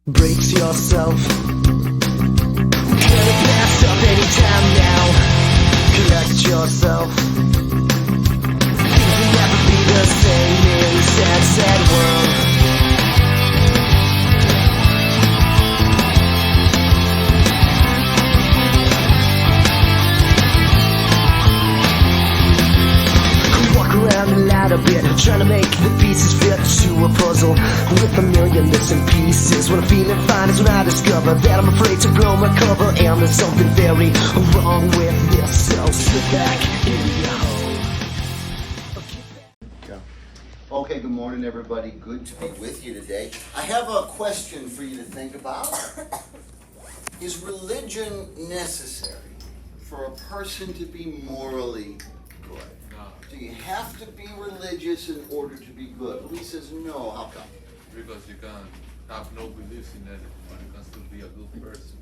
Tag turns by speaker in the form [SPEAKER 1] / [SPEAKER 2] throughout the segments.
[SPEAKER 1] Brace yourself. Gonna blast up anytime now. Collect yourself. Things will never be the same in a sad, sad world. Walk around the light a bit, trying to make the pieces fit to a puzzle with a million missing pieces. When I'm feeling fine is when I discover that I'm afraid to blow my cover, and there's something very wrong with this. So slip back in your hole.
[SPEAKER 2] Okay, good morning everybody. Good to be with you today. I have a question for you to think about. Is religion necessary for a person to be morally good? Do you have to be religious in order to be good? Luis says no. How come?
[SPEAKER 3] Because you can have no beliefs in anything, but you can still be a good person.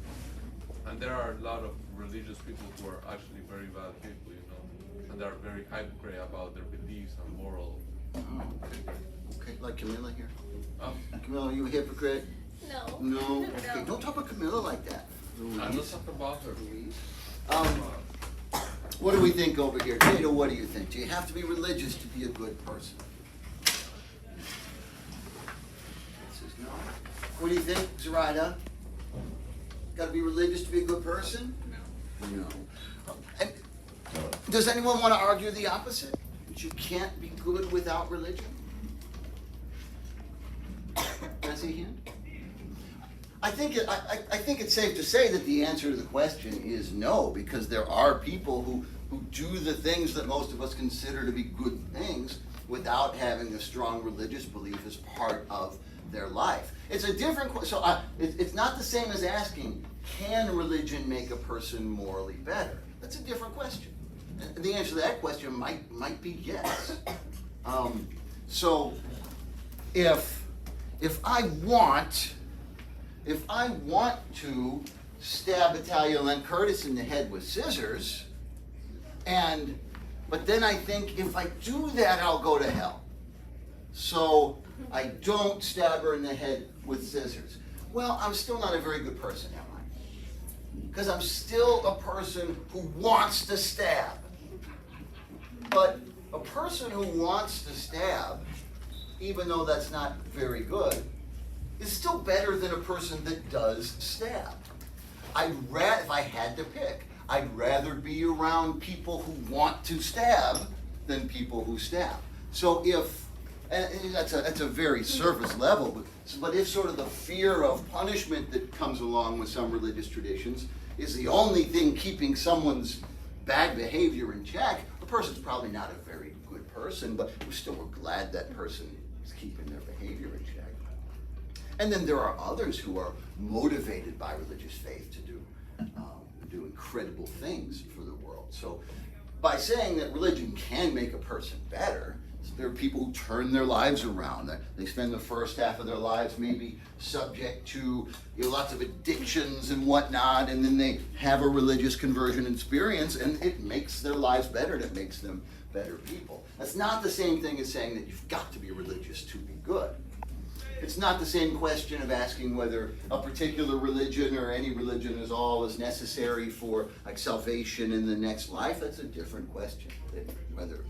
[SPEAKER 3] And there are a lot of religious people who are actually very bad people, you know, and they're very hypocrite about their beliefs and moral.
[SPEAKER 2] Okay, like Camilla here.
[SPEAKER 3] Oh.
[SPEAKER 2] Camilla, are you a hypocrite?
[SPEAKER 4] No.
[SPEAKER 2] No? Okay, don't talk about Camilla like that.
[SPEAKER 3] I'm not talking about her.
[SPEAKER 2] Louise. What do we think over here? Tato, what do you think? Do you have to be religious to be a good person? Says no. What do you think, Zoraida? Got to be religious to be a good person? No. And does anyone want to argue the opposite? That you can't be good without religion? Can I see a hand? I think it's safe to say that the answer to the question is no, because there are people who do the things that most of us consider to be good things without having a strong religious belief as part of their life. It's a different question. So it's not the same as asking, can religion make a person morally better? That's a different question. And the answer to that question might be yes. So if I want to stab Italia Len Curtis in the head with scissors, but then I think if I do that, I'll go to hell. So I don't stab her in the head with scissors. Well, I'm still not a very good person, am I? Because I'm still a person who wants to stab. But a person who wants to stab, even though that's not very good, is still better than a person that does stab. If I had to pick, I'd rather be around people who want to stab than people who stab. So that's a very surface level, but if sort of the fear of punishment that comes along with some religious traditions is the only thing keeping someone's bad behavior in check, the person's probably not a very good person, but we're glad that person is keeping their behavior in check. And then there are others who are motivated by religious faith to do incredible things for the world. So by saying that religion can make a person better, there are people who turn their lives around. They spend the first half of their lives maybe subject to lots of addictions and whatnot, and then they have a religious conversion experience, and it makes their lives better, and it makes them better people. That's not the same thing as saying that you've got to be religious to be good. It's not the same question of asking whether a particular religion or any religion at all is necessary for salvation in the next life. That's a different question. Whether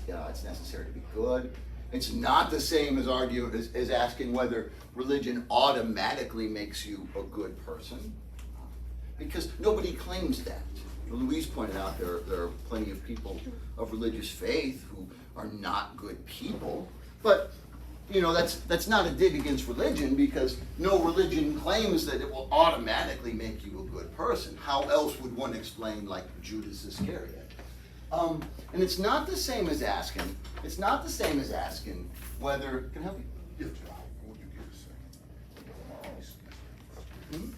[SPEAKER 2] it's necessary to be good. It's not the same as asking whether religion automatically makes you a good person, because nobody claims that. Louise pointed out there are plenty of people of religious faith who are not good people, but that's not a dig against religion, because no religion claims that it will automatically make you a good person. How else would one explain Judas Iscariot? And it's not the same as asking whether, can I help you?
[SPEAKER 5] Yes, John. What you get to say?
[SPEAKER 2] Hmm?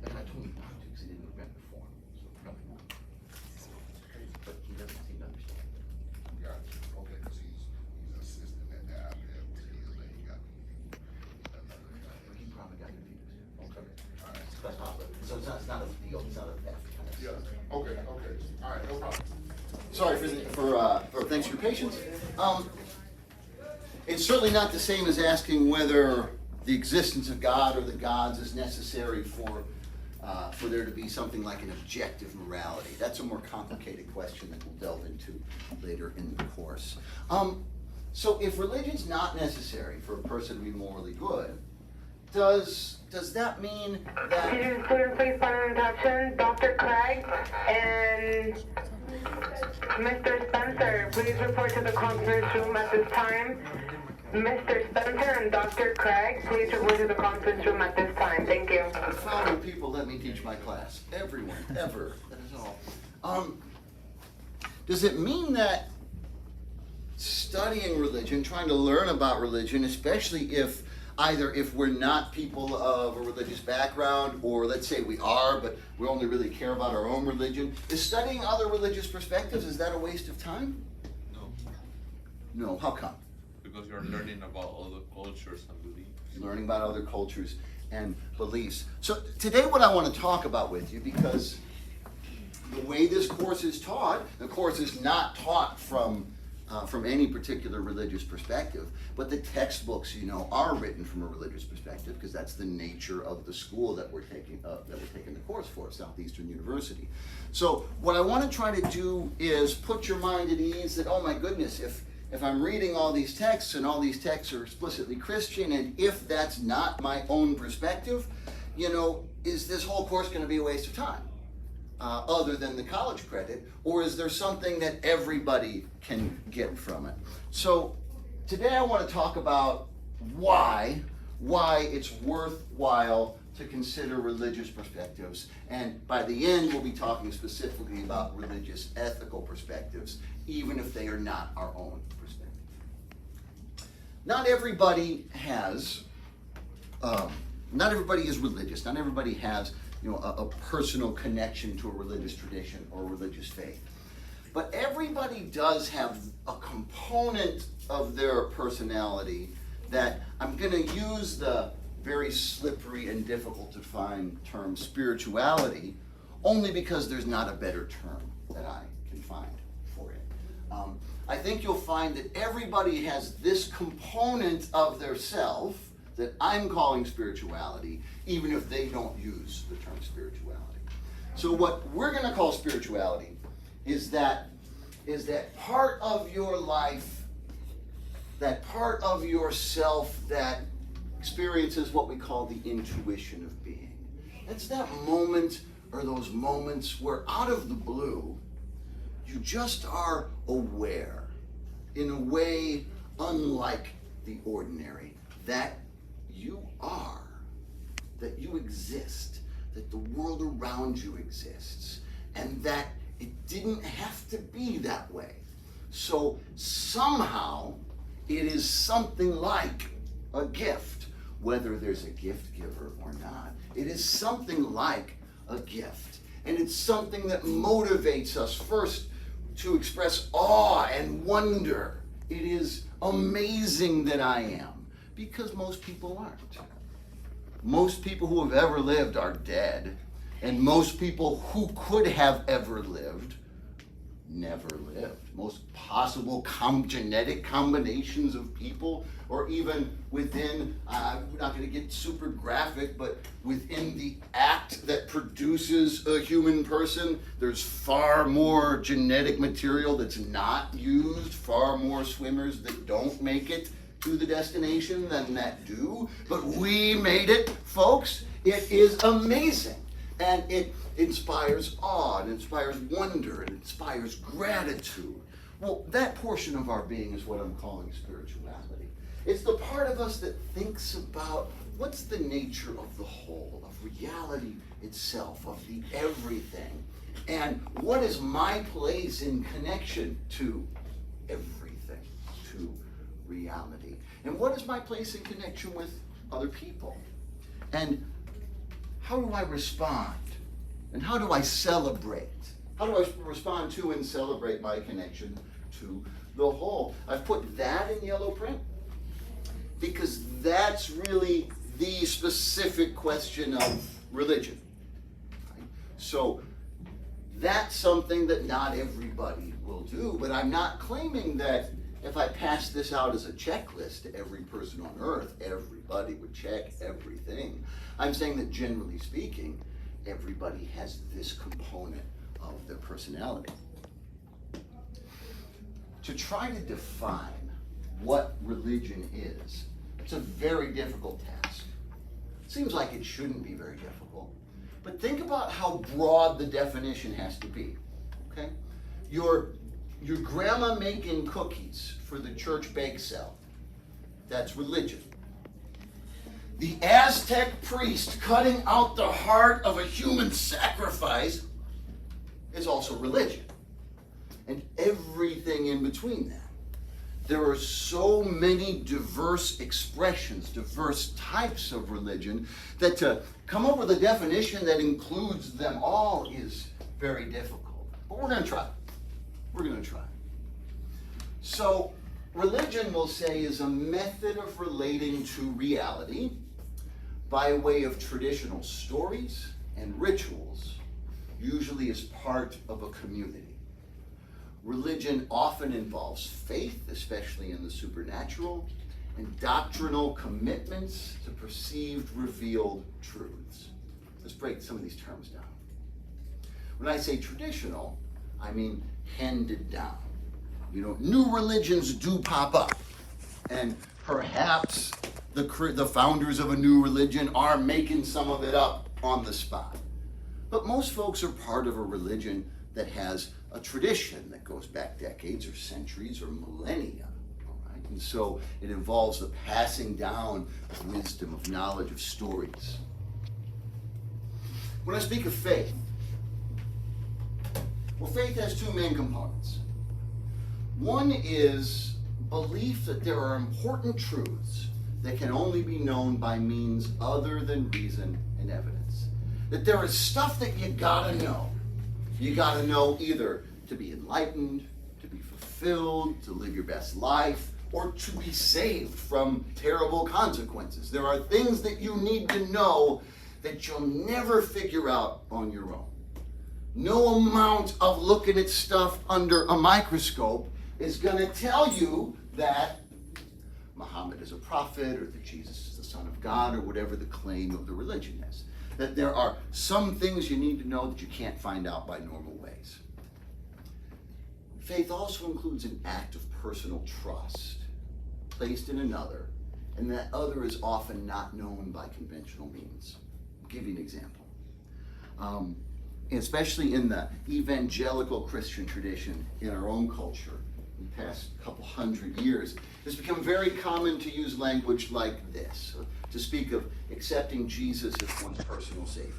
[SPEAKER 2] And I told him not to because he didn't remember the form. So probably not. But he doesn't seem to understand.
[SPEAKER 5] Gotcha. Okay, because he's assistant at the Aviola with his leg.
[SPEAKER 2] He probably got confused.
[SPEAKER 5] Okay. All right.
[SPEAKER 2] So it's not a deal. It's not a theft kind of
[SPEAKER 5] Yeah.
[SPEAKER 2] stuff.
[SPEAKER 5] Okay. All right. No problem.
[SPEAKER 2] Sorry for thanks for your patience. It's certainly not the same as asking whether the existence of God or the gods is necessary for there to be something like an objective morality. That's a more complicated question that we'll delve into later in the course. So if religion's not necessary for a person to be morally good, does that mean that...
[SPEAKER 4] Student, please find an introduction. Dr. Craig and Mr. Spencer, please report to the conference room at this time. Mr. Spencer and Dr. Craig, please report to the conference room at this time. Thank you.
[SPEAKER 2] The following people let me teach my class. Everyone, ever. That is all. Does it mean that studying religion, trying to learn about religion, especially if we're not people of a religious background, or let's say we are, but we only really care about our own religion, is studying other religious perspectives, is that a waste of time?
[SPEAKER 3] No,
[SPEAKER 2] No, how come?
[SPEAKER 3] because you're learning about other cultures and beliefs.
[SPEAKER 2] Learning about other cultures and beliefs. So today what I want to talk about with you, because the way this course is taught, the course is not taught from any particular religious perspective, but the textbooks, are written from a religious perspective, because that's the nature of the school that we're taking the course for, Southeastern University. So what I want to try to do is put your mind at ease that, oh my goodness, if I'm reading all these texts and all these texts are explicitly Christian, and if that's not my own perspective, is this whole course going to be a waste of time? Other than the college credit, or is there something that everybody can get from it? So today I want to talk about why it's worthwhile to consider religious perspectives, and by the end we'll be talking specifically about religious ethical perspectives, even if they are not our own perspective. Not everybody is religious. Not everybody has a personal connection to a religious tradition or a religious faith. But everybody does have a component of their personality that, I'm going to use the very slippery and difficult to find term spirituality, only because there's not a better term that I can find for it. I think you'll find that everybody has this component of their self that I'm calling spirituality, even if they don't use the term spirituality. So what we're going to call spirituality is that part of your life, that part of yourself that experiences what we call the intuition of being. It's that moment, or those moments, where out of the blue, you just are aware, in a way unlike the ordinary, that you are, that you exist, that the world around you exists, and that it didn't have to be that way. So somehow it is something like a gift, whether there's a gift giver or not. It is something like a gift, and it's something that motivates us first to express awe and wonder. It is amazing that I am, because most people aren't. Most people who have ever lived are dead, and most people who could have ever lived never lived. Most possible genetic combinations of people, or even within, we're not going to get super graphic, but within the act that produces a human person, there's far more genetic material that's not used, far more swimmers that don't make it to the destination than that do. But we made it, folks. It is amazing. And it inspires awe, and inspires wonder, and inspires gratitude. Well, that portion of our being is what I'm calling spirituality. It's the part of us that thinks about what's the nature of the whole, of reality itself, of the everything, and what is my place in connection to everything, to reality, and what is my place in connection with other people, and how do I respond? And how do I celebrate? How do I respond to and celebrate my connection to the whole? I've put that in yellow print because that's really the specific question of religion. Right? So That's something that not everybody will do, but I'm not claiming that if I pass this out as a checklist to every person on earth, everybody would check everything. I'm saying that generally speaking, everybody has this component of their personality. To try to define what religion is, it's a very difficult task. Seems like it shouldn't be very difficult. But think about how broad the definition has to be, okay? Your grandma making cookies for the church bake sale, that's religion. The Aztec priest cutting out the heart of a human sacrifice is also religion. And everything in between that. There are so many diverse expressions, diverse types of religion, that to come up with a definition that includes them all is very difficult. But we're going to try. We're going to try. So, religion, we'll say, is a method of relating to reality by way of traditional stories and rituals, usually as part of a community. Religion often involves faith, especially in the supernatural, and doctrinal commitments to perceived revealed truths. Let's break some of these terms down. When I say traditional, I mean handed down. You know, new religions do pop up, and perhaps the founders of a new religion are making some of it up on the spot. But most folks are part of a religion that has a tradition that goes back decades or centuries or millennia. All right? And so it involves the passing down of wisdom, of knowledge, of stories. When I speak of faith, well, faith has two main components. One is belief that there are important truths that can only be known by means other than reason and evidence. That there is stuff that you gotta know. You gotta know either to be enlightened, to be fulfilled, to live your best life, or to be saved from terrible consequences. There are things that you need to know that you'll never figure out on your own. No amount of looking at stuff under a microscope is going to tell you that Muhammad is a prophet or that Jesus is the Son of God or whatever the claim of the religion is. That there are some things you need to know that you can't find out by normal ways. Faith also includes an act of personal trust placed in another, and that other is often not known by conventional means. I'll give you an example. Especially in the evangelical Christian tradition in our own culture, in the past couple hundred years, it's become very common to use language like this, to speak of accepting Jesus as one's personal Savior.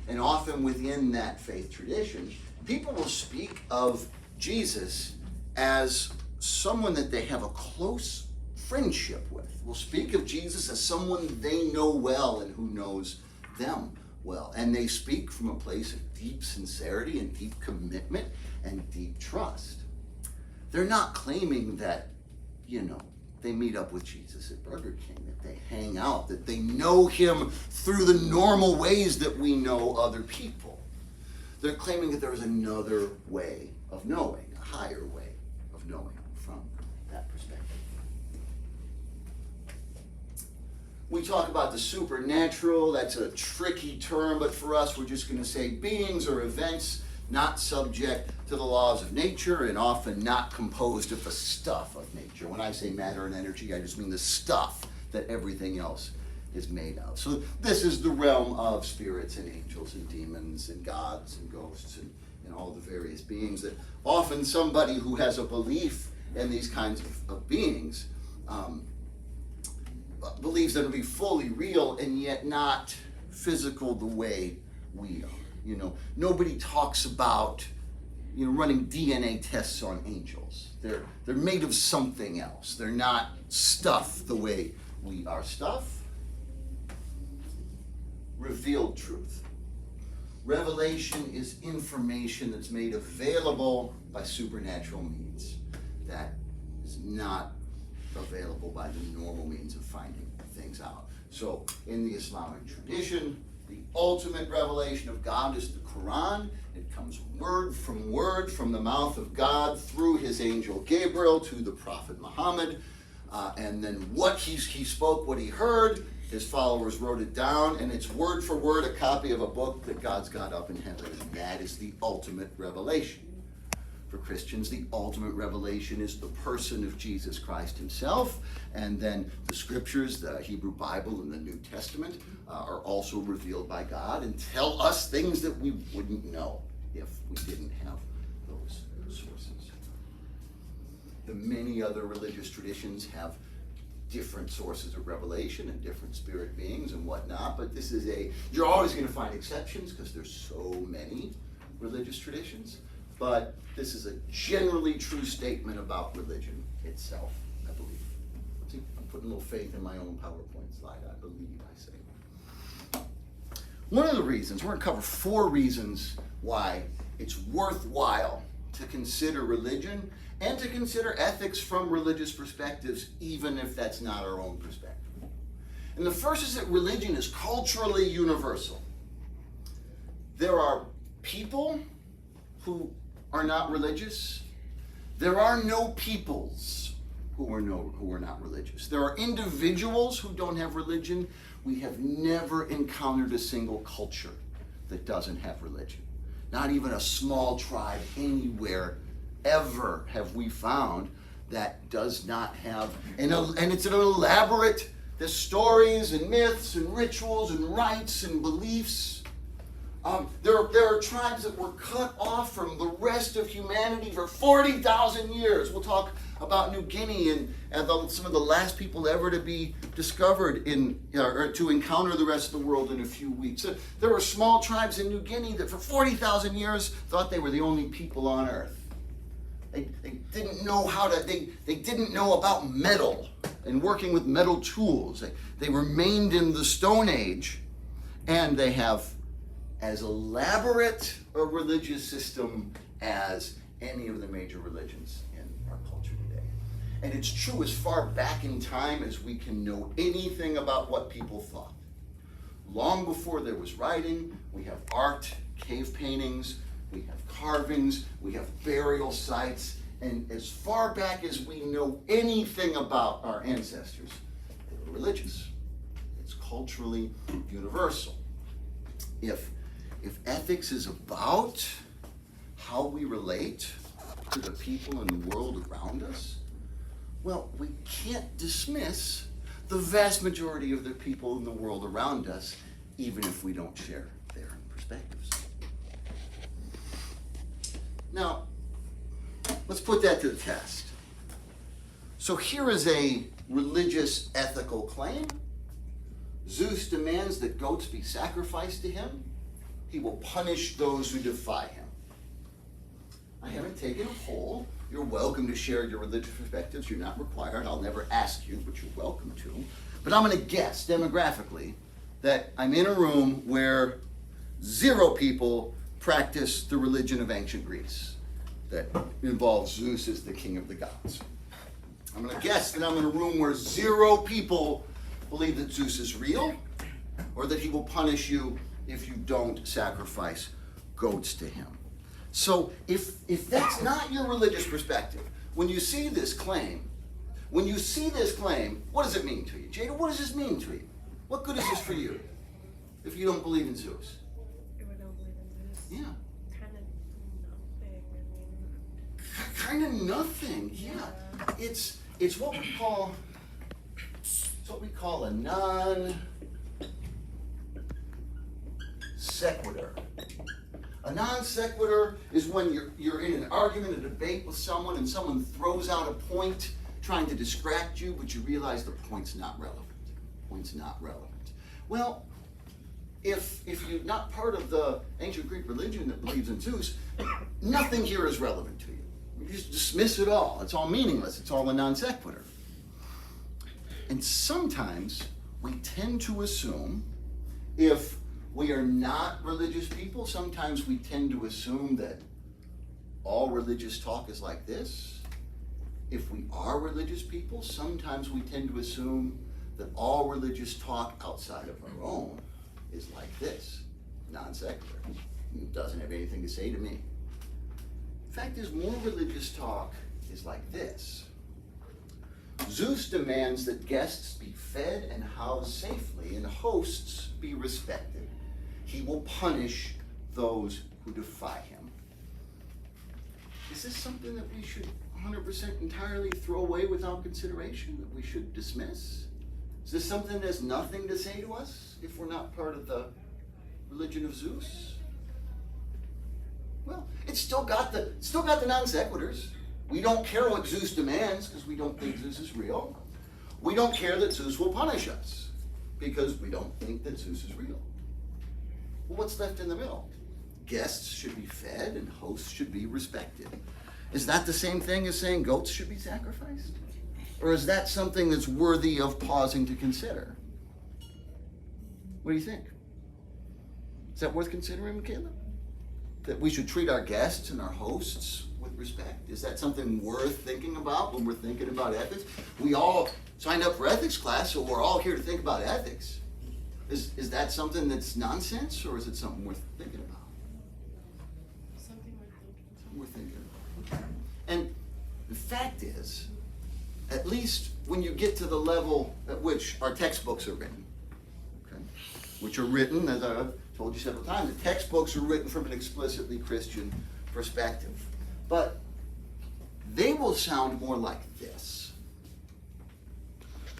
[SPEAKER 2] And often within that faith tradition, people will speak of Jesus as someone that they have a close friendship with. Will speak of Jesus as someone they know well and who knows them well. And they speak from a place of deep sincerity and deep commitment and deep trust. They're not claiming that, they meet up with Jesus at Burger King, that they hang out, that they know him through the normal ways that we know other people. They're claiming that there is another way of knowing, a higher way of knowing from that perspective. We talk about the supernatural. That's a tricky term, but for us, we're just going to say beings or events not subject to the laws of nature and often not composed of the stuff of nature. When I say matter and energy, I just mean the stuff that everything else is made of. So this is the realm of spirits and angels and demons and gods and ghosts and all the various beings that often somebody who has a belief in these kinds of beings believes them to be fully real and yet not physical the way we are. Nobody talks about running DNA tests on angels. They're made of something else. They're not stuff the way we are stuff. Revealed truth. Revelation is information that's made available by supernatural means that is not available by the normal means of finding things out. So in the Islamic tradition, The ultimate revelation of God is the Quran. It comes word from the mouth of God through his angel Gabriel to the prophet Muhammad. And then what he spoke, what he heard, his followers wrote it down, and it's word for word a copy of a book that God's got up in heaven. And that is the ultimate revelation. For Christians, the ultimate revelation is the person of Jesus Christ himself. And then the scriptures, the Hebrew Bible and the New Testament, are also revealed by God and tell us things that we wouldn't know if we didn't have those sources. The many other religious traditions have different sources of revelation and different spirit beings and whatnot, but this is you're always going to find exceptions because there's so many religious traditions, but this is a generally true statement about religion itself, I believe. See, I'm putting a little faith in my own PowerPoint slide, I believe I say. One of the reasons, we're going to cover 4 reasons why it's worthwhile to consider religion and to consider ethics from religious perspectives, even if that's not our own perspective. And the first is that religion is culturally universal. There are people who are not religious. There are no peoples who are not religious. There are individuals who don't have religion. We have never encountered a single culture that doesn't have religion. Not even a small tribe anywhere ever have we found that does not have, and it's an elaborate, there's stories and myths and rituals and rites and beliefs. There are tribes that were cut off from the rest of humanity for 40,000 years. We'll talk about New Guinea and some of the last people ever to be discovered or to encounter the rest of the world in a few weeks. So there were small tribes in New Guinea that for 40,000 years thought they were the only people on earth. They didn't know they didn't know about metal and working with metal tools. They remained in the Stone Age, and they have as elaborate a religious system as any of the major religions in our culture today. And it's true as far back in time as we can know anything about what people thought. Long before there was writing, we have art, cave paintings, we have carvings, we have burial sites, and as far back as we know anything about our ancestors, they were religious. It's culturally universal. If ethics is about how we relate to the people in the world around us, well, we can't dismiss the vast majority of the people in the world around us, even if we don't share their perspectives. Now, let's put that to the test. So here is a religious ethical claim. Zeus demands that goats be sacrificed to him. He will punish those who defy him. I haven't taken a poll. You're welcome to share your religious perspectives. You're not required. I'll never ask you, but you're welcome to. But I'm going to guess demographically that I'm in a room where 0 people practice the religion of ancient Greece that involves Zeus as the king of the gods. I'm going to guess that I'm in a room where 0 people believe that Zeus is real or that he will punish you if you don't sacrifice goats to him. So if that's not your religious perspective, when you see this claim, what does it mean to you? Jada, what does this mean to you? What good is this for you if you don't believe in Zeus?
[SPEAKER 6] If I don't believe in Zeus?
[SPEAKER 2] Yeah.
[SPEAKER 6] Kind of nothing,
[SPEAKER 2] Kind of nothing, yeah. It's what we call a non sequitur. A non sequitur is when you're in an argument, a debate with someone, and someone throws out a point trying to distract you, but you realize the point's not relevant. Well, if you're not part of the ancient Greek religion that believes in Zeus, nothing here is relevant to you. You just dismiss it all. It's all meaningless. It's all a non sequitur. And sometimes we tend to assume, if we are not religious people, sometimes we tend to assume that all religious talk is like this. If we are religious people, sometimes we tend to assume that all religious talk outside of our own is like this, non sequitur. It doesn't have anything to say to me. Fact is, more religious talk is like this. Zeus demands that guests be fed and housed safely and hosts be respected. He will punish those who defy him. Is this something that we should 100% entirely throw away without consideration, that we should dismiss? Is this something that has nothing to say to us if we're not part of the religion of Zeus? Well, it's still got the non sequiturs. We don't care what Zeus demands because we don't think Zeus is real. We don't care that Zeus will punish us because we don't think that Zeus is real. Well, what's left in the middle? Guests should be fed and hosts should be respected. Is that the same thing as saying goats should be sacrificed? Or is that something that's worthy of pausing to consider? What do you think? Is that worth considering, Michaela? That we should treat our guests and our hosts with respect? Is that something worth thinking about when we're thinking about ethics? We all signed up for ethics class, so we're all here to think about ethics. Is that something that's nonsense, or is it something worth thinking about?
[SPEAKER 6] Something we're thinking.
[SPEAKER 2] Something we're thinking about. And the fact is, at least when you get to the level at which our textbooks are written, okay, which are written, as I've told you several times, the textbooks are written from an explicitly Christian perspective. But they will sound more like this.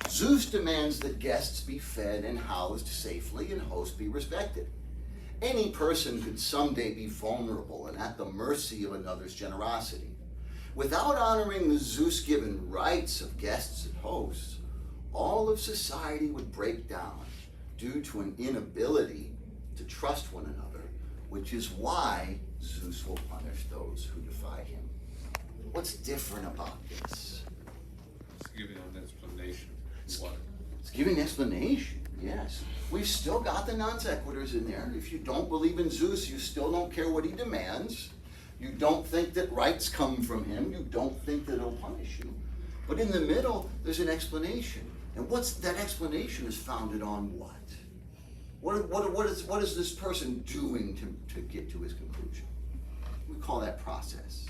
[SPEAKER 2] Zeus demands that guests be fed and housed safely and hosts be respected. Any person could someday be vulnerable and at the mercy of another's generosity. Without honoring the Zeus-given rights of guests and hosts, all of society would break down due to an inability to trust one another, which is why Zeus will punish those who defy him. What's different about this?
[SPEAKER 3] It's giving an explanation. Why?
[SPEAKER 2] It's giving an explanation, yes. We've still got the non sequiturs in there. If you don't believe in Zeus, you still don't care what he demands. You don't think that rights come from him. You don't think that he'll punish you. But in the middle, there's an explanation. And what's that explanation is founded on what? What is this person doing to get to his conclusion? We call that process.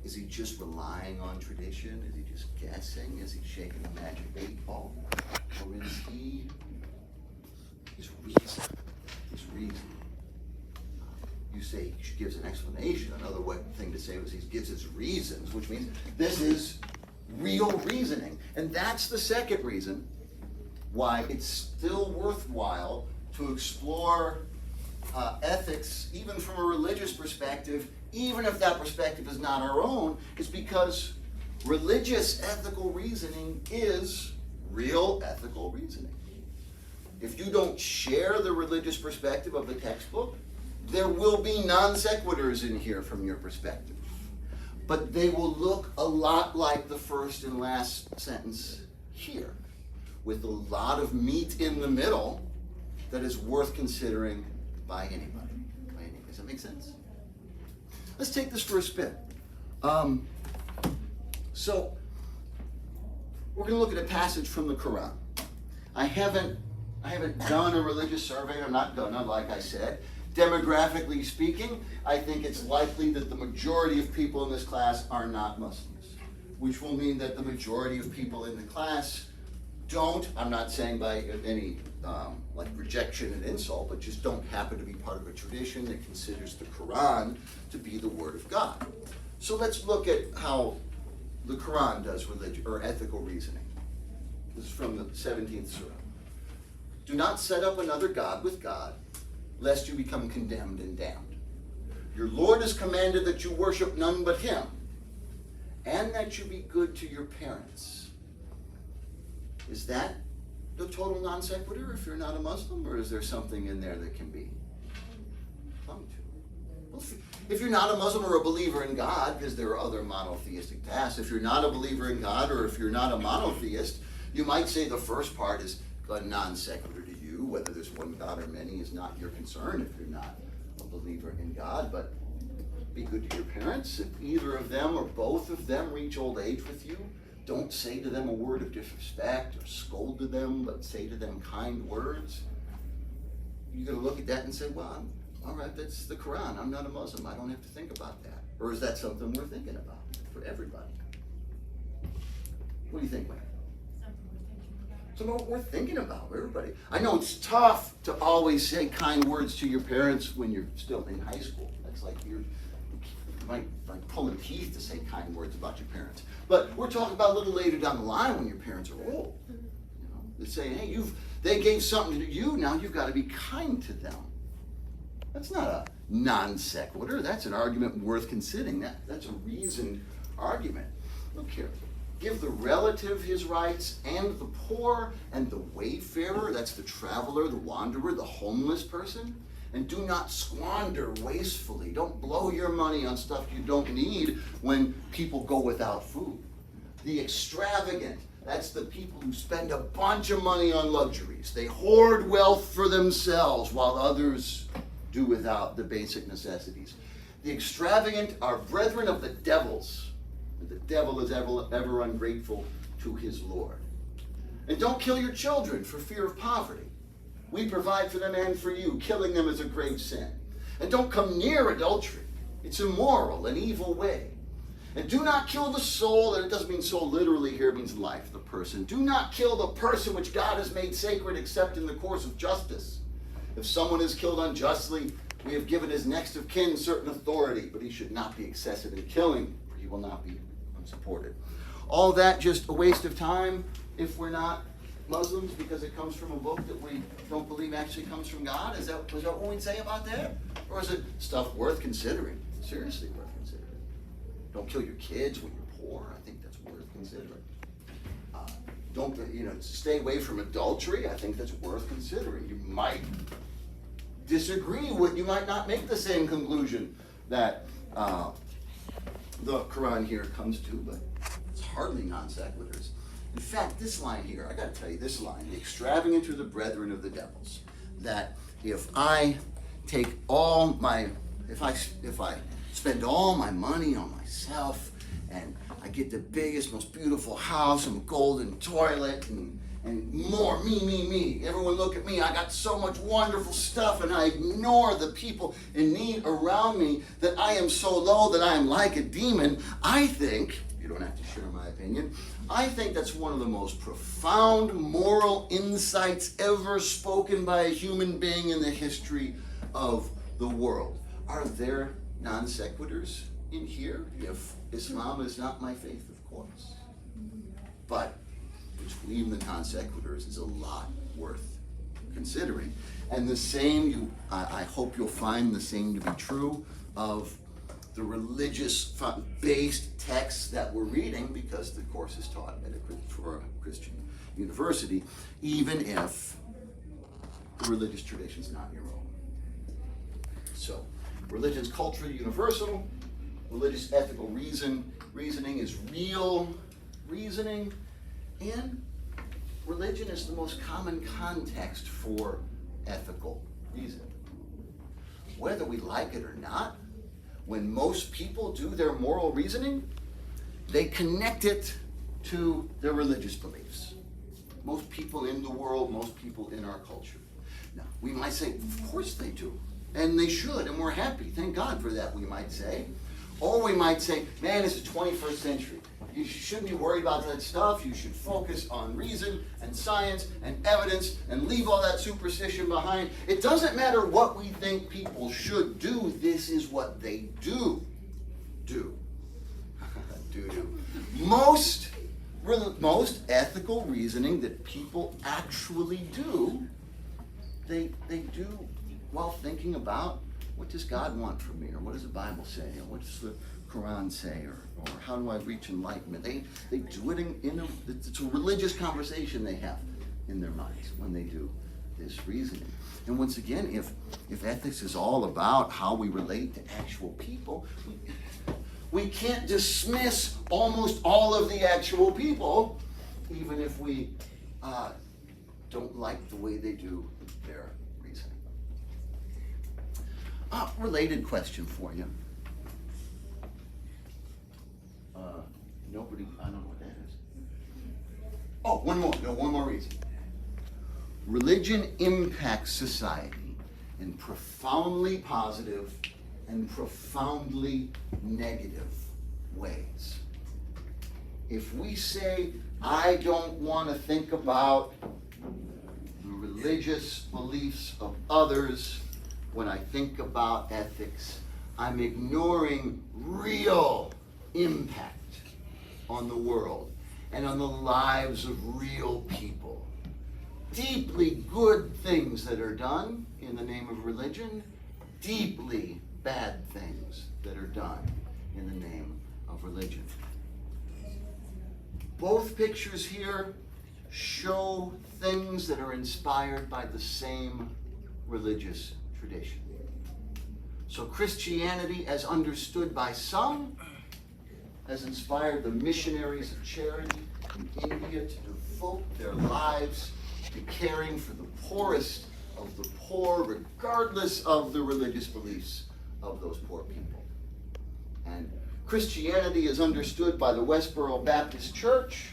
[SPEAKER 2] Is he just relying on tradition? Is he just guessing? Is he shaking a magic 8-ball? Or is he reasoning? You say he gives an explanation. Another thing to say was he gives his reasons, which means this is real reasoning. And that's the second reason why it's still worthwhile to explore ethics, even from a religious perspective, even if that perspective is not our own, is because religious ethical reasoning is real ethical reasoning. If you don't share the religious perspective of the textbook, there will be non sequiturs in here from your perspective. But they will look a lot like the first and last sentence here, with a lot of meat in the middle that is worth considering by anybody. Does that make sense? Let's take this for a spin. So we're going to look at a passage from the Quran. I haven't done a religious survey. I'm not gonna, like I said. Demographically speaking, I think it's likely that the majority of people in this class are not Muslims, which will mean that the majority of people in the class don't, I'm not saying by any like rejection and insult, but just don't happen to be part of a tradition that considers the Quran to be the Word of God. So let's look at how the Quran does religion or ethical reasoning. This is from the 17th surah. Do not set up another God with God, lest you become condemned and damned. Your Lord has commanded that you worship none but him, and that you be good to your parents. Is that the total non sequitur if you're not a Muslim, or is there something in there that can be clung to? Well, if you're not a Muslim or a believer in God, because there are other monotheistic tasks, if you're not a believer in God or if you're not a monotheist, you might say the first part is a non sequitur to you. Whether there's one God or many is not your concern if you're not a believer in God, but be good to your parents. If either of them or both of them reach old age with you, don't say to them a word of disrespect or scold to them, but say to them kind words, you're going to look at that and say, well, all right, that's the Quran. I'm not a Muslim. I don't have to think about that. Or is that something we're thinking about for everybody? What do you think, Mike? Something we're thinking about, everybody. I know it's tough to always say kind words to your parents when you're still in high school. That's like you might like pulling teeth to say kind words about your parents. But we're talking about a little later down the line when your parents are old. You know, they say, hey, they gave something to you, now you've got to be kind to them. That's not a non sequitur. That's an argument worth considering. That's a reasoned argument. Look here. Give the relative his rights, and the poor, and the wayfarer, that's the traveler, the wanderer, the homeless person. And do not squander wastefully. Don't blow your money on stuff you don't need when people go without food. The extravagant, that's the people who spend a bunch of money on luxuries. They hoard wealth for themselves while others do without the basic necessities. The extravagant are brethren of the devils. The devil is ever ungrateful to his Lord. And don't kill your children for fear of poverty. We provide for them and for you. Killing them is a grave sin. And don't come near adultery. It's immoral, an evil way. And do not kill the soul, and it doesn't mean soul literally here, it means life, the person. Do not kill the person which God has made sacred except in the course of justice. If someone is killed unjustly, we have given his next of kin certain authority, but he should not be excessive in killing, for he will not be unsupported. All that just a waste of time if we're not Muslims because it comes from a book that we don't believe actually comes from God? Is that what we'd say about that? Or is it stuff worth considering? Seriously worth considering. Don't kill your kids when you're poor. I think that's worth considering. Don't stay away from adultery. I think that's worth considering. You might disagree with, you might not make the same conclusion that the Quran here comes to, but it's hardly non sequiturs. In fact, this line here, I got to tell you this line, the extravagant are the brethren of the devils. That if I take all my, if I spend all my money on myself, and I get the biggest, most beautiful house and golden toilet and more me. Everyone look at me. I got so much wonderful stuff, and I ignore the people in need around me, that I am so low that I am like a demon. I think, you don't have to share my opinion, I think that's one of the most profound moral insights ever spoken by a human being in the history of the world. Are there non sequiturs in here? If Islam is not my faith, of course. But between the non sequiturs is a lot worth considering. And the same, I hope you'll find the same to be true of the religious-based texts that we're reading, because the course is taught for a Christian university, even if the religious tradition is not your own. So, religion's culturally universal. Religious ethical reasoning is real reasoning. And religion is the most common context for ethical reasoning. Whether we like it or not, when most people do their moral reasoning, they connect it to their religious beliefs. Most people in the world, most people in our culture. Now, we might say, of course they do, and they should, and we're happy. Thank God for that, we might say. Or we might say, man, it's the 21st century. You shouldn't be worried about that stuff. You should focus on reason and science and evidence and leave all that superstition behind. It doesn't matter what we think people should do. This is what they do. Most ethical reasoning that people actually do, they do while thinking about, what does God want from me? Or what does the Bible say? Or what does the Quran say? Or how do I reach enlightenment? They do it it's a religious conversation they have in their minds when they do this reasoning. And once again, if ethics is all about how we relate to actual people, we can't dismiss almost all of the actual people, even if we don't like the way they do their reasoning. Related question for you. Nobody, I don't know what that is. Oh, one more. No, one more reason. Religion impacts society in profoundly positive and profoundly negative ways. If we say, I don't want to think about the religious beliefs of others when I think about ethics, I'm ignoring real impact on the world and on the lives of real people. Deeply good things that are done in the name of religion, deeply bad things that are done in the name of religion. Both pictures here show things that are inspired by the same religious tradition. So Christianity, as understood by some, has inspired the missionaries of charity in India to devote their lives to caring for the poorest of the poor, regardless of the religious beliefs of those poor people. And Christianity, as understood by the Westboro Baptist Church,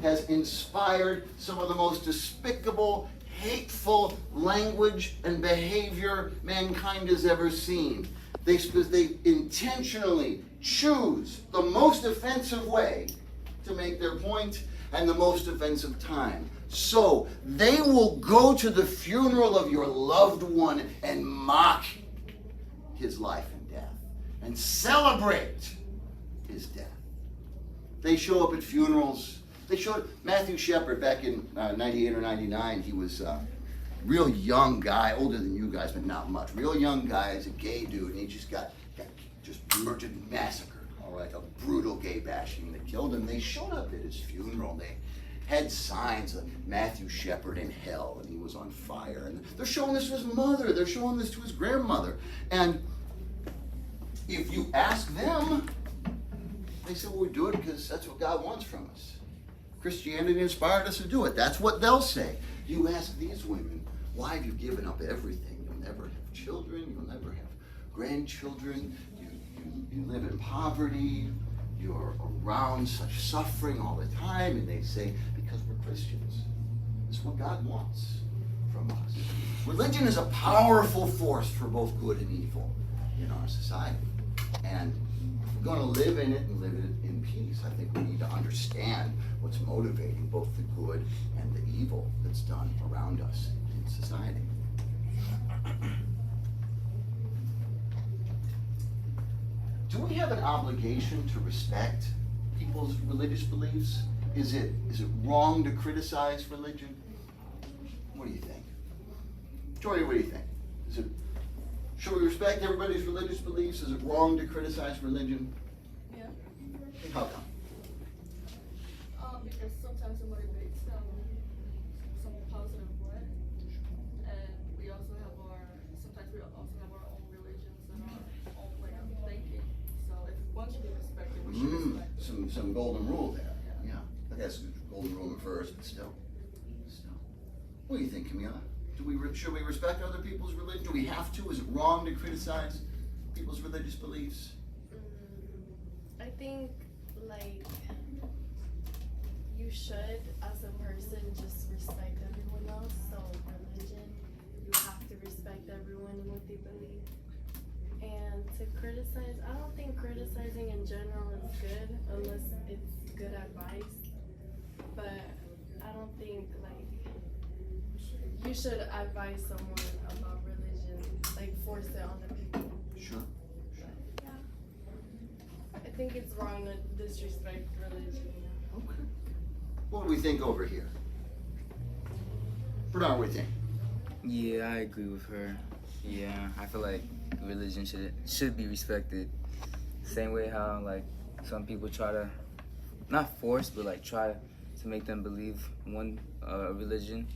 [SPEAKER 2] has inspired some of the most despicable, hateful language and behavior mankind has ever seen. They intentionally choose the most offensive way to make their point and the most offensive time. So they will go to the funeral of your loved one and mock his life and death and celebrate his death. They show up at funerals. They showed Matthew Shepard back in 98 or 99. He was a real young guy, older than you guys, but not much. Real young guy, he's a gay dude, and he just got murdered, massacred. All right, a brutal gay bashing that killed him. They showed up at his funeral. They had signs of Matthew Shepard in hell, and he was on fire. And they're showing this to his mother. They're showing this to his grandmother. And if you ask them, they say, well, we do it because that's what God wants from us. Christianity inspired us to do it. That's what they'll say. You ask these women, why have you given up everything? You'll never have children. You'll never have grandchildren. You live in poverty. You're around such suffering all the time. And they say, because we're Christians. It's what God wants from us. Religion is a powerful force for both good and evil in our society. And if we're going to live in it and live it in peace, I think we need to understand what's motivating both the good and the evil that's done around us in society. Do we have an obligation to respect people's religious beliefs? Is it wrong to criticize religion? What do you think? Jory, what do you think? Should we respect everybody's religious beliefs? Is it wrong to criticize religion?
[SPEAKER 6] Yeah.
[SPEAKER 2] How come?
[SPEAKER 6] Because sometimes somebody makes some positive way, and we also have sometimes we also have our own religions and our own way of thinking. So if one should be respected, we should respect it.
[SPEAKER 2] Some golden rule there. Yeah. I guess golden rule in first, but still. What do you think, Camila? Should we respect other people's religion? Do we have to? Is it wrong to criticize people's religious beliefs?
[SPEAKER 7] I think, you should, as a person, just respect everyone else. So, religion, you have to respect everyone and what they believe. And to criticize, I don't think criticizing in general is good, unless it's good advice. But I don't think, you should advise someone about religion, force it on the people.
[SPEAKER 2] Sure.
[SPEAKER 7] Yeah. I think it's wrong to disrespect religion.
[SPEAKER 2] Okay. What do we think over here? Bernard, what do you think?
[SPEAKER 8] Yeah, I agree with her. Yeah, I feel like religion should be respected. Same way how some people try to, not force, but try to make them believe one religion,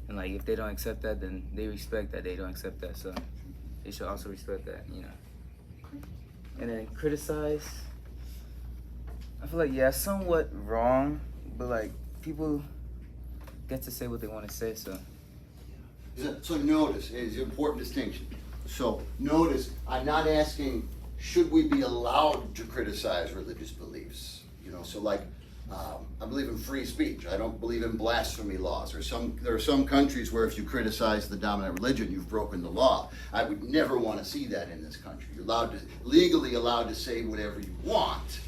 [SPEAKER 8] and if they don't accept that, then they respect that they don't accept that. So they should also respect that, And then criticize. I feel somewhat wrong, but people get to say what they want to say. So
[SPEAKER 2] notice, it's an important distinction. So notice, I'm not asking, should we be allowed to criticize religious beliefs? I believe in free speech. I don't believe in blasphemy laws. There are some countries where if you criticize the dominant religion, you've broken the law. I would never want to see that in this country. You're legally allowed to say whatever you want.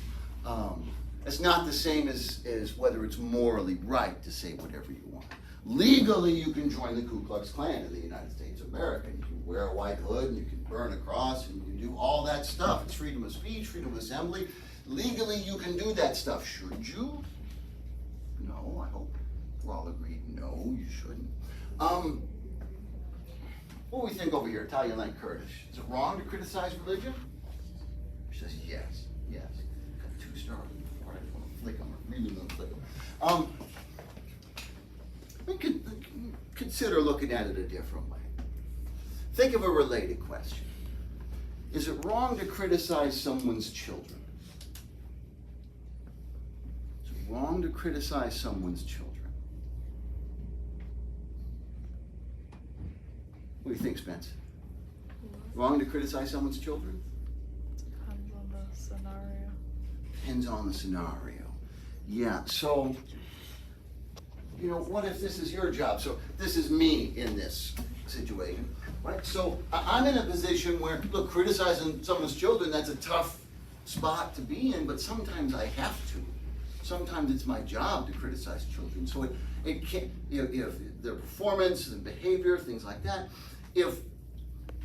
[SPEAKER 2] It's not the same as whether it's morally right to say whatever you want. Legally, you can join the Ku Klux Klan in the United States of America. You can wear a white hood, and you can burn a cross, and you can do all that stuff. It's freedom of speech, freedom of assembly. Legally, you can do that stuff. Should you? No, I hope we're all agreed, no, you shouldn't. What do we think over here, Talia Lang Kurdish? Is it wrong to criticize religion? She says, yes. Got 2 stars. I just want to flick them. I really want to flick them. We could consider looking at it a different way. Think of a related question. Is it wrong to criticize someone's children? Is it wrong to criticize someone's children? What do you think, Spence? Wrong to criticize someone's children?
[SPEAKER 7] Depends on the scenario.
[SPEAKER 2] Depends on the scenario. Yeah, so, what if this is your job? So this is me in this situation, right? So I'm in a position where, look, criticizing someone's children, that's a tough spot to be in, but sometimes I have to. Sometimes it's my job to criticize children. So it can't, if their performance and behavior, things like that,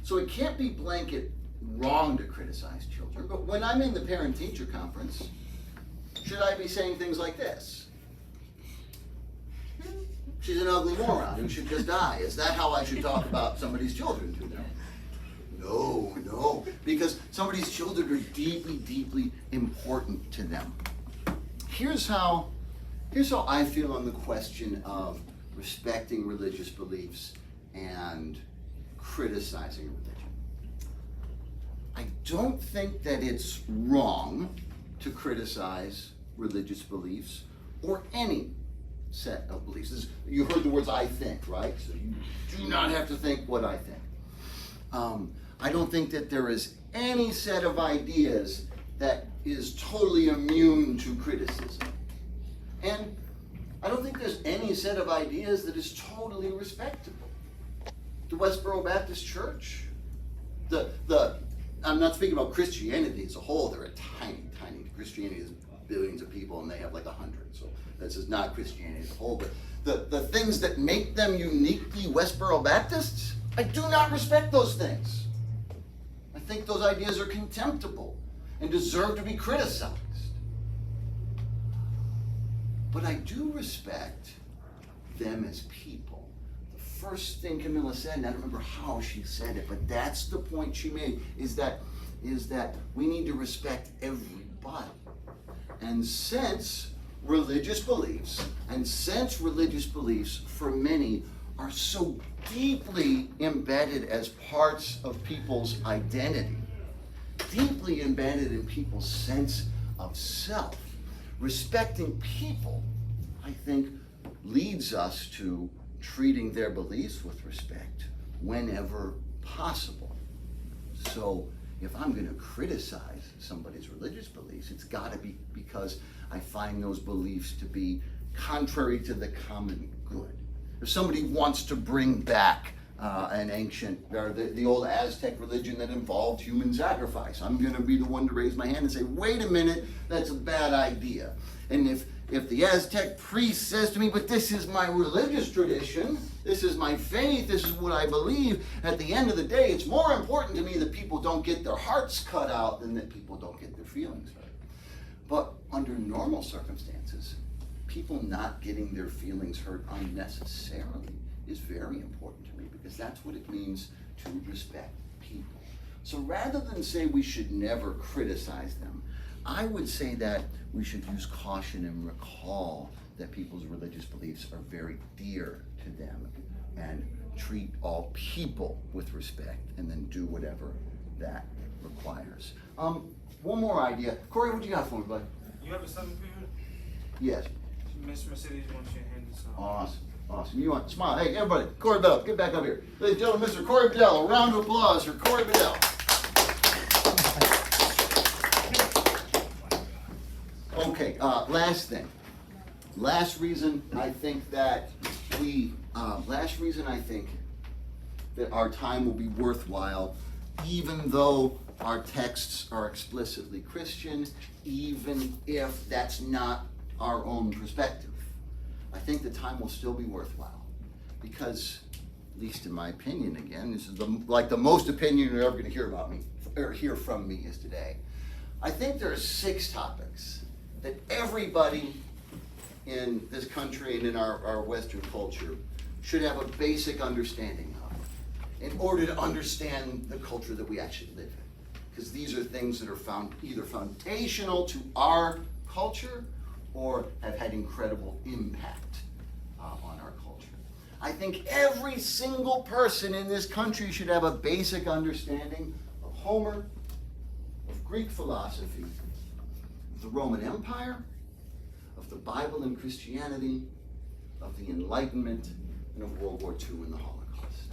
[SPEAKER 2] so it can't be blanket wrong to criticize children. But when I'm in the parent-teacher conference, should I be saying things like this? She's an ugly moron who should just die. Is that how I should talk about somebody's children to them? No, because somebody's children are deeply, deeply important to them. Here's how I feel on the question of respecting religious beliefs and criticizing religion. I don't think that it's wrong to criticize religious beliefs or any set of beliefs. You heard the words "I think," right? So you do not have to think what I think. I don't think that there is any set of ideas that is totally immune to criticism. And I don't think there's any set of ideas that is totally respectable. The Westboro Baptist Church, I'm not speaking about Christianity as a whole. They're a tiny. Christianity is billions of people, and they have like 100. So this is not Christianity as a whole. But the things that make them uniquely Westboro Baptists, I do not respect those things. I think those ideas are contemptible and deserve to be criticized. But I do respect them as people. The first thing Camilla said, and I don't remember how she said it, but that's the point she made, is that we need to respect everybody. And since religious beliefs for many are so deeply embedded as parts of people's identity, deeply embedded in people's sense of self, respecting people, I think, leads us to treating their beliefs with respect whenever possible. So if I'm going to criticize somebody's religious beliefs, it's got to be because I find those beliefs to be contrary to the common good. If somebody wants to bring back an ancient, or the old Aztec religion that involved human sacrifice, I'm going to be the one to raise my hand and say, wait a minute, that's a bad idea. And if the Aztec priest says to me, but this is my religious tradition, this is my faith, this is what I believe, at the end of the day, it's more important to me that people don't get their hearts cut out than that people don't get their feelings hurt. But under normal circumstances, people not getting their feelings hurt unnecessarily is very important to me, because that's what it means to respect people. So rather than say we should never criticize them, I would say that we should use caution and recall that people's religious beliefs are very dear to them, and treat all people with respect, and then do whatever that requires. One more idea. Corey, what you got for me, bud?
[SPEAKER 9] You have a something period?
[SPEAKER 2] Yes.
[SPEAKER 9] Miss Mercedes wants you to hand this on.
[SPEAKER 2] Awesome. You want smile? Hey, everybody, Corey Bedell, get back up here. Ladies and gentlemen, Mr. Corey Bedell. A round of applause for Corey Bedell. Okay, last thing. Last reason I think that our time will be worthwhile, even though our texts are explicitly Christian, even if that's not our own perspective. I think the time will still be worthwhile, because, at least in my opinion, again, this is the most opinion you're ever going to hear about me or hear from me is today. I think there are 6 topics that everybody in this country and in our Western culture should have a basic understanding of in order to understand the culture that we actually live in. Because these are things that are either foundational to our culture or have had incredible impact on our culture. I think every single person in this country should have a basic understanding of Homer, of Greek philosophy, of the Roman Empire, of the Bible and Christianity, of the Enlightenment, and of World War II and the Holocaust.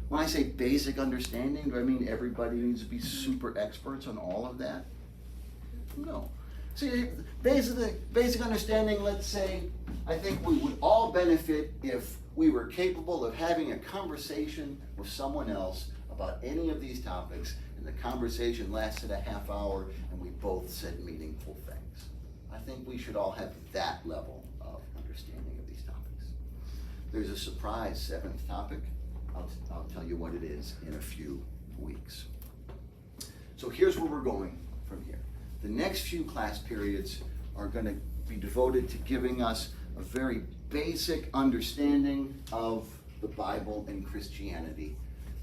[SPEAKER 2] When I say basic understanding, do I mean everybody needs to be super experts on all of that? No. See, basic understanding, let's say, I think we would all benefit if we were capable of having a conversation with someone else about any of these topics, and the conversation lasted a half hour, and we both said meaningful things. I think we should all have that level of understanding of these topics. There's a surprise 7th topic. I'll tell you what it is in a few weeks. So here's where we're going from here. The next few class periods are going to be devoted to giving us a very basic understanding of the Bible and Christianity,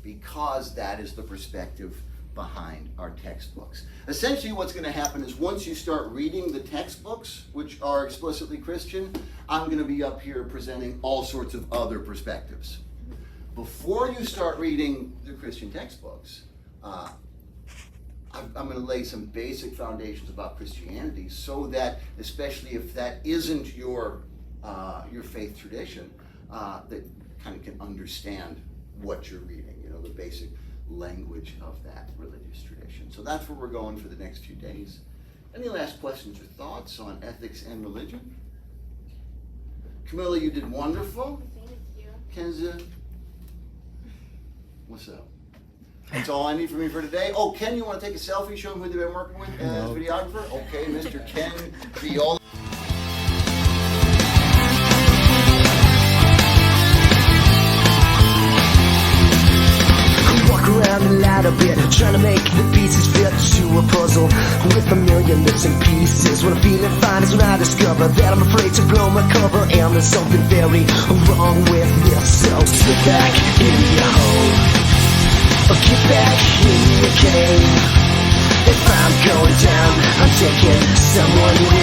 [SPEAKER 2] because that is the perspective behind our textbooks. Essentially what's going to happen is once you start reading the textbooks, which are explicitly Christian, I'm going to be up here presenting all sorts of other perspectives. Before you start reading the Christian textbooks, I'm going to lay some basic foundations about Christianity so that, especially if that isn't your faith tradition, that kind of can understand what you're reading, the basic language of that religious tradition. So that's where we're going for the next few days. Any last questions or thoughts on ethics and religion? Camilla, you did wonderful.
[SPEAKER 7] Thank you.
[SPEAKER 2] Kenza, what's up? That's all I need from you for today. Oh, Ken, you want to take a selfie, show them who they've been working with as videographer? Okay, Mr. Ken Aviola.
[SPEAKER 1] Walk around a little bit, trying to make the pieces fit to a puzzle with a million bits and pieces. When I'm feeling fine is when I discover that I'm afraid to blow my cover, and there's something very wrong with this. So sit back in your hole, or get back in your cave. If I'm going down, I'm taking someone with